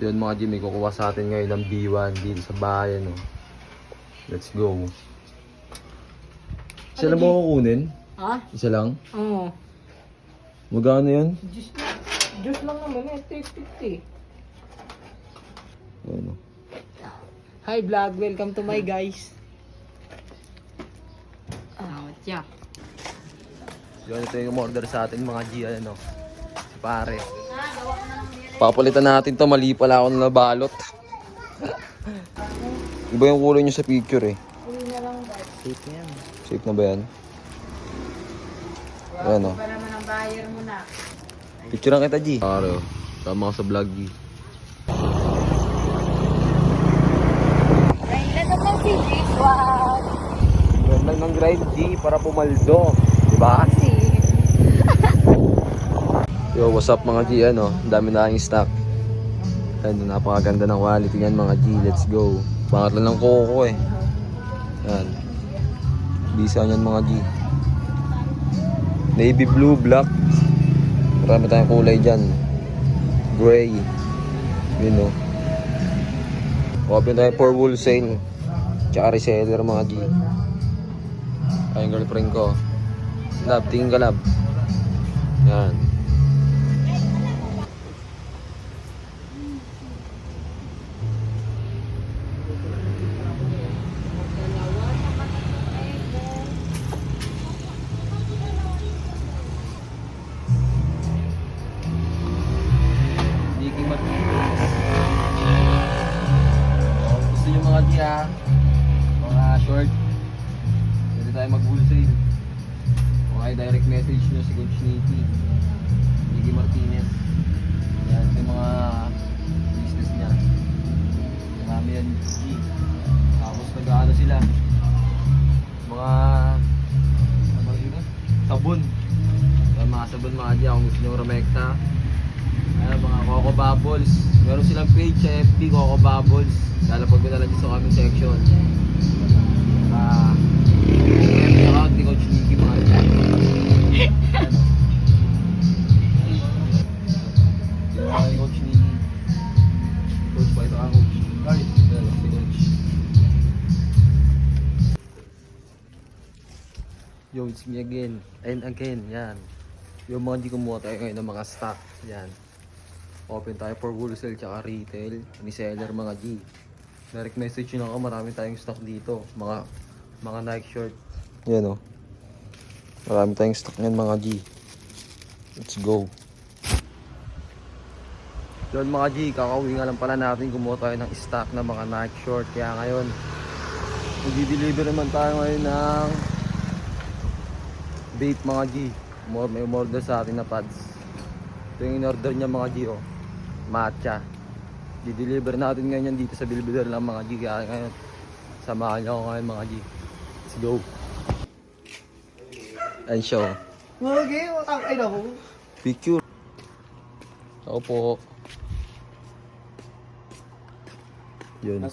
Yun mga G, may kukuha sa atin ngayon ng B1 dito sa bahay, no? Let's go. Isa lang mo kukunin? Ha? Isa lang? Oo. Magkano yun? Diyos lang naman eh, 350. Ano? Hi vlog, welcome to my guys. Yeah. Yun, ito yung order sa atin mga G, ano? Si pare. Papalitan natin to, mali pala ako na nabalot. Iba yung kulay nyo sa picture eh. Uwi na lang guys. Safe na yan. Safe na ba yan? Ayan o. Pa naman ang buyer mo na. Picture lang kita G. Pare o. Tama ka sa vlog G. Ay, nasa pang silis. Wow. Ganda ng grind G para pumaldo. Diba? Yo, what's up mga G, ano? Ang dami na yung stock. Ayan, napakaganda ng quality yan mga G. Let's go. Pangatlan ng Coco eh. Ayan. Bisa yan mga G. Navy blue, black. Marami tayong kulay dyan. Gray. Yun o. Open tayo for wholesale. Tsaka reseller mga G. Ayun girlfriend ko. Lab, tingin ka lab. Yan. Gusto nyo mga G ha? Mga short. Pwede tayo mag-wholesale. Kung ay direct message nyo si Coach Nicky, Nicky Martinez. Yan yung mga business niya. Marami yan G. Tapos nag-ano sila. Mga ano yun? Sabon. Yan mga sabon mga G kung gusto nyo rumekta. Ayan, mga Coco Bubbles. Meron silang page sa FB, Coco Bubbles. Lalapag ko na lang sa comment section. FB account ni Coach Nicky mga dyan. Yung mga ni Coach Nicky. Coach pa ito ka, Coach. Guys, si Coach. Yo, it's me again. And again, yan. Yung mga di kumuha tayo ngayon ng mga stock. Yan. Open tayo for wholesale tsaka retail. Reseller mga G. Direct message yun ako. Marami tayong stock dito. Mga Nike short. Yan o. Marami tayong stock ngayon mga G. Let's go. Yun mga G. Kakauwi nga lang pala natin. Kumuha tayo ng stock ng mga Nike short. Kaya ngayon, mag-deliver naman tayo ngayon ng vape mga G. May umorder sa atin na pads. Ito yung in-order niya mga G o. Matcha. Di-deliver natin ngayon yan dito sa Belvedere lang mga G. Kaya ngayon, samahan niyo ako ngayon mga G. Let's go. Ayan siya o. Okay, watang ay na po. Picture. Ako po. Yun.